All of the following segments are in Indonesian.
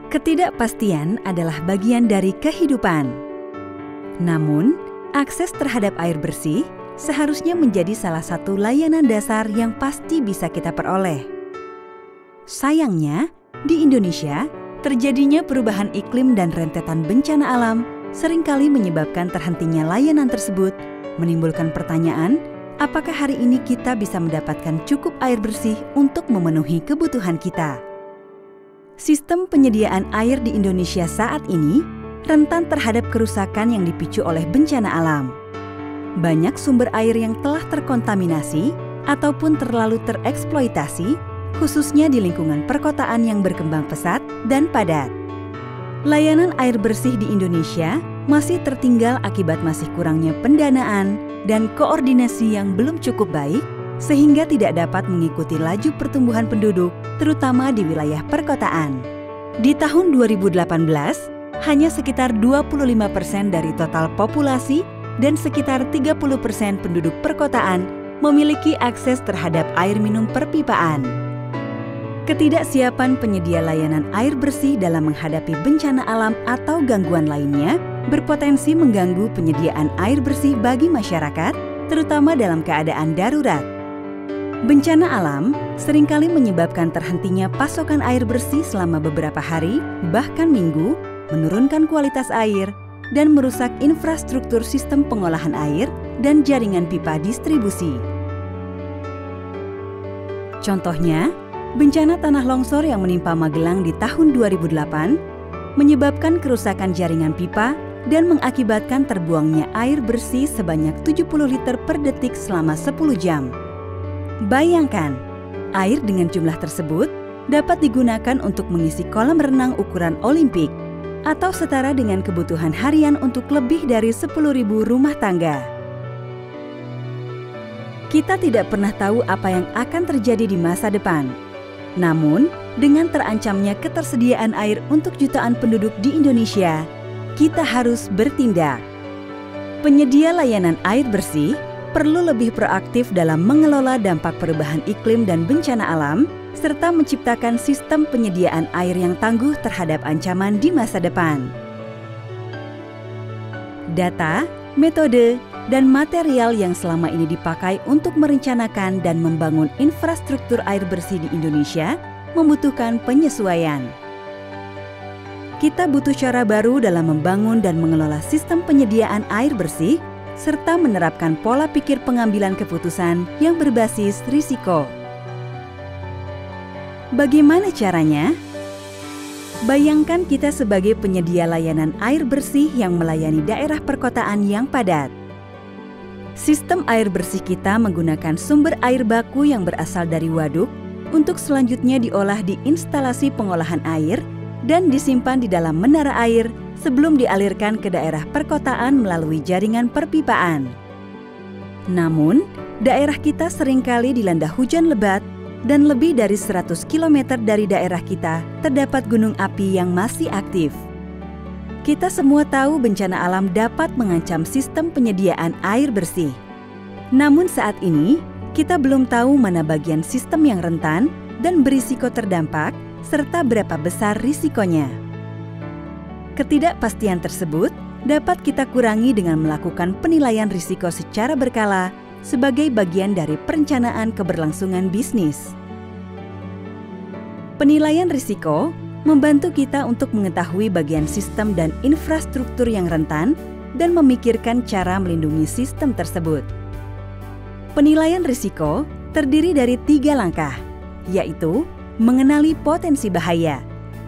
Ketidakpastian adalah bagian dari kehidupan. Namun, akses terhadap air bersih seharusnya menjadi salah satu layanan dasar yang pasti bisa kita peroleh. Sayangnya, di Indonesia, terjadinya perubahan iklim dan rentetan bencana alam seringkali menyebabkan terhentinya layanan tersebut, menimbulkan pertanyaan, apakah hari ini kita bisa mendapatkan cukup air bersih untuk memenuhi kebutuhan kita? Sistem penyediaan air di Indonesia saat ini rentan terhadap kerusakan yang dipicu oleh bencana alam. Banyak sumber air yang telah terkontaminasi ataupun terlalu tereksploitasi, khususnya di lingkungan perkotaan yang berkembang pesat dan padat. Layanan air bersih di Indonesia masih tertinggal akibat masih kurangnya pendanaan dan koordinasi yang belum cukup baik, sehingga tidak dapat mengikuti laju pertumbuhan penduduk, terutama di wilayah perkotaan. Di tahun 2018, hanya sekitar 25% dari total populasi dan sekitar 30% penduduk perkotaan memiliki akses terhadap air minum perpipaan. Ketidaksiapan penyedia layanan air bersih dalam menghadapi bencana alam atau gangguan lainnya berpotensi mengganggu penyediaan air bersih bagi masyarakat, terutama dalam keadaan darurat. Bencana alam seringkali menyebabkan terhentinya pasokan air bersih selama beberapa hari, bahkan minggu, menurunkan kualitas air, dan merusak infrastruktur sistem pengolahan air dan jaringan pipa distribusi. Contohnya, bencana tanah longsor yang menimpa Magelang di tahun 2008 menyebabkan kerusakan jaringan pipa dan mengakibatkan terbuangnya air bersih sebanyak 70 liter per detik selama 10 jam. Bayangkan, air dengan jumlah tersebut dapat digunakan untuk mengisi kolam renang ukuran Olimpik atau setara dengan kebutuhan harian untuk lebih dari 10.000 rumah tangga. Kita tidak pernah tahu apa yang akan terjadi di masa depan. Namun, dengan terancamnya ketersediaan air untuk jutaan penduduk di Indonesia, kita harus bertindak. Penyedia layanan air bersih perlu lebih proaktif dalam mengelola dampak perubahan iklim dan bencana alam, serta menciptakan sistem penyediaan air yang tangguh terhadap ancaman di masa depan. Data, metode, dan material yang selama ini dipakai untuk merencanakan dan membangun infrastruktur air bersih di Indonesia membutuhkan penyesuaian. Kita butuh cara baru dalam membangun dan mengelola sistem penyediaan air bersih, serta menerapkan pola pikir pengambilan keputusan yang berbasis risiko. Bagaimana caranya? Bayangkan kita sebagai penyedia layanan air bersih yang melayani daerah perkotaan yang padat. Sistem air bersih kita menggunakan sumber air baku yang berasal dari waduk untuk selanjutnya diolah di instalasi pengolahan air dan disimpan di dalam menara air sebelum dialirkan ke daerah perkotaan melalui jaringan perpipaan. Namun, daerah kita seringkali dilanda hujan lebat dan lebih dari 100 km dari daerah kita terdapat gunung api yang masih aktif. Kita semua tahu bencana alam dapat mengancam sistem penyediaan air bersih. Namun saat ini, kita belum tahu mana bagian sistem yang rentan dan berisiko terdampak, serta berapa besar risikonya. Ketidakpastian tersebut dapat kita kurangi dengan melakukan penilaian risiko secara berkala sebagai bagian dari perencanaan keberlangsungan bisnis. Penilaian risiko membantu kita untuk mengetahui bagian sistem dan infrastruktur yang rentan dan memikirkan cara melindungi sistem tersebut. Penilaian risiko terdiri dari 3 langkah, yaitu mengenali potensi bahaya,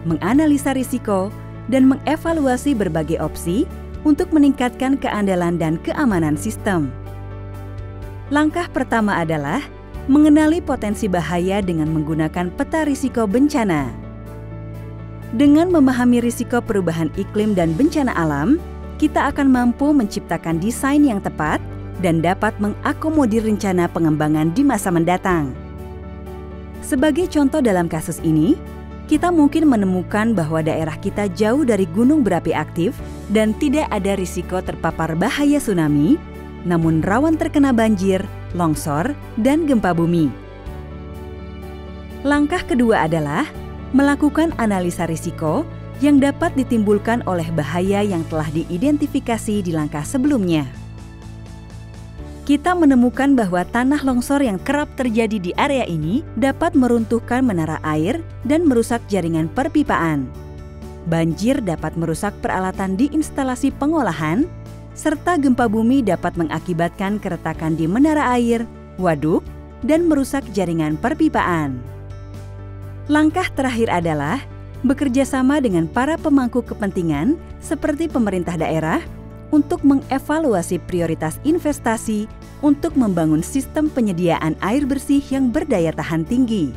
menganalisa risiko, dan mengevaluasi berbagai opsi untuk meningkatkan keandalan dan keamanan sistem. Langkah pertama adalah mengenali potensi bahaya dengan menggunakan peta risiko bencana. Dengan memahami risiko perubahan iklim dan bencana alam, kita akan mampu menciptakan desain yang tepat dan dapat mengakomodir rencana pengembangan di masa mendatang. Sebagai contoh dalam kasus ini, kita mungkin menemukan bahwa daerah kita jauh dari gunung berapi aktif dan tidak ada risiko terpapar bahaya tsunami, namun rawan terkena banjir, longsor, dan gempa bumi. Langkah kedua adalah melakukan analisa risiko yang dapat ditimbulkan oleh bahaya yang telah diidentifikasi di langkah sebelumnya. Kita menemukan bahwa tanah longsor yang kerap terjadi di area ini dapat meruntuhkan menara air dan merusak jaringan perpipaan. Banjir dapat merusak peralatan di instalasi pengolahan, serta gempa bumi dapat mengakibatkan keretakan di menara air, waduk, dan merusak jaringan perpipaan. Langkah terakhir adalah bekerja sama dengan para pemangku kepentingan seperti pemerintah daerah untuk mengevaluasi prioritas investasi untuk membangun sistem penyediaan air bersih yang berdaya tahan tinggi.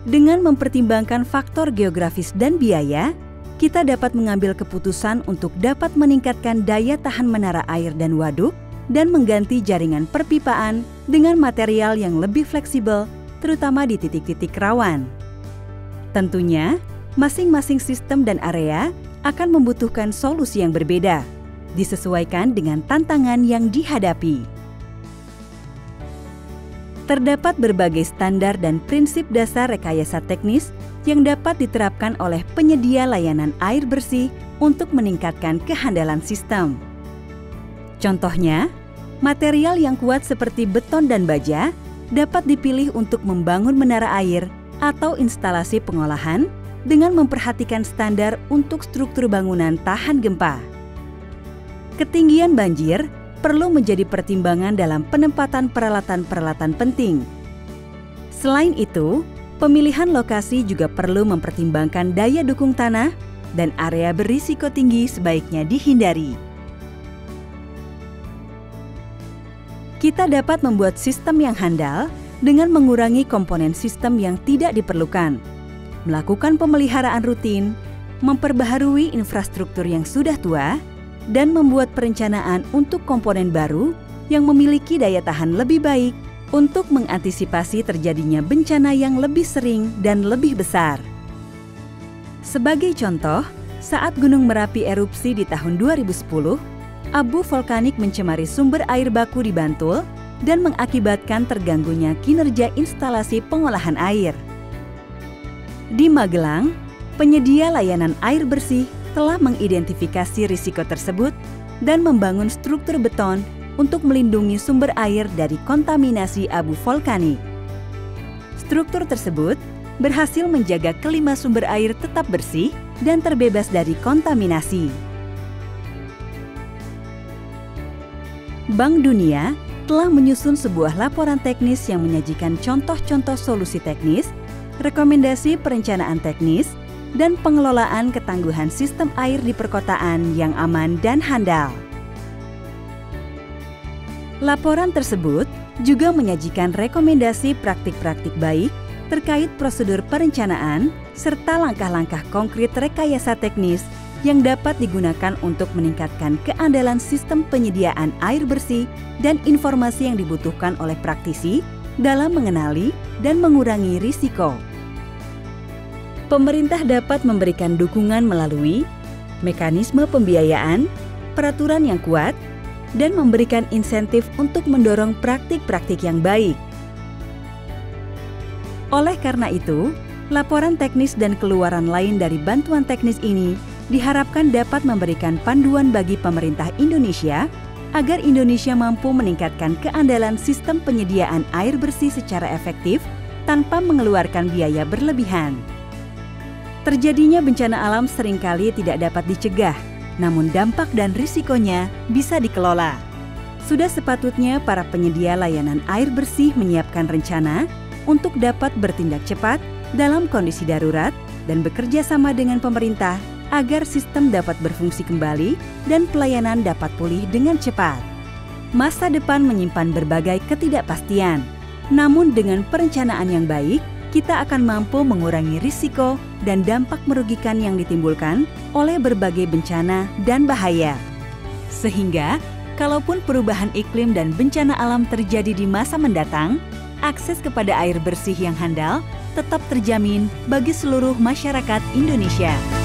Dengan mempertimbangkan faktor geografis dan biaya, kita dapat mengambil keputusan untuk dapat meningkatkan daya tahan menara air dan waduk dan mengganti jaringan perpipaan dengan material yang lebih fleksibel, terutama di titik-titik rawan. Tentunya, masing-masing sistem dan area akan membutuhkan solusi yang berbeda, disesuaikan dengan tantangan yang dihadapi. Terdapat berbagai standar dan prinsip dasar rekayasa teknis yang dapat diterapkan oleh penyedia layanan air bersih untuk meningkatkan kehandalan sistem. Contohnya, material yang kuat seperti beton dan baja dapat dipilih untuk membangun menara air atau instalasi pengolahan dengan memperhatikan standar untuk struktur bangunan tahan gempa. Ketinggian banjir perlu menjadi pertimbangan dalam penempatan peralatan-peralatan penting. Selain itu, pemilihan lokasi juga perlu mempertimbangkan daya dukung tanah dan area berisiko tinggi sebaiknya dihindari. Kita dapat membuat sistem yang handal dengan mengurangi komponen sistem yang tidak diperlukan, melakukan pemeliharaan rutin, memperbaharui infrastruktur yang sudah tua, dan membuat perencanaan untuk komponen baru yang memiliki daya tahan lebih baik untuk mengantisipasi terjadinya bencana yang lebih sering dan lebih besar. Sebagai contoh, saat Gunung Merapi erupsi di tahun 2010, abu vulkanik mencemari sumber air baku di Bantul dan mengakibatkan terganggunya kinerja instalasi pengolahan air. Di Magelang, penyedia layanan air bersih telah mengidentifikasi risiko tersebut dan membangun struktur beton untuk melindungi sumber air dari kontaminasi abu vulkanik. Struktur tersebut berhasil menjaga kelima sumber air tetap bersih dan terbebas dari kontaminasi. Bank Dunia telah menyusun sebuah laporan teknis yang menyajikan contoh-contoh solusi teknis, rekomendasi perencanaan teknis, dan pengelolaan ketangguhan sistem air di perkotaan yang aman dan handal. Laporan tersebut juga menyajikan rekomendasi praktik-praktik baik terkait prosedur perencanaan serta langkah-langkah konkret rekayasa teknis yang dapat digunakan untuk meningkatkan keandalan sistem penyediaan air bersih dan informasi yang dibutuhkan oleh praktisi dalam mengenali dan mengurangi risiko. Pemerintah dapat memberikan dukungan melalui mekanisme pembiayaan, peraturan yang kuat, dan memberikan insentif untuk mendorong praktik-praktik yang baik. Oleh karena itu, laporan teknis dan keluaran lain dari bantuan teknis ini diharapkan dapat memberikan panduan bagi pemerintah Indonesia agar Indonesia mampu meningkatkan keandalan sistem penyediaan air bersih secara efektif tanpa mengeluarkan biaya berlebihan. Terjadinya bencana alam seringkali tidak dapat dicegah, namun dampak dan risikonya bisa dikelola. Sudah sepatutnya para penyedia layanan air bersih menyiapkan rencana untuk dapat bertindak cepat dalam kondisi darurat dan bekerja sama dengan pemerintah agar sistem dapat berfungsi kembali dan pelayanan dapat pulih dengan cepat. Masa depan menyimpan berbagai ketidakpastian, namun dengan perencanaan yang baik, kita akan mampu mengurangi risiko dan dampak merugikan yang ditimbulkan oleh berbagai bencana dan bahaya. Sehingga, kalaupun perubahan iklim dan bencana alam terjadi di masa mendatang, akses kepada air bersih yang handal tetap terjamin bagi seluruh masyarakat Indonesia.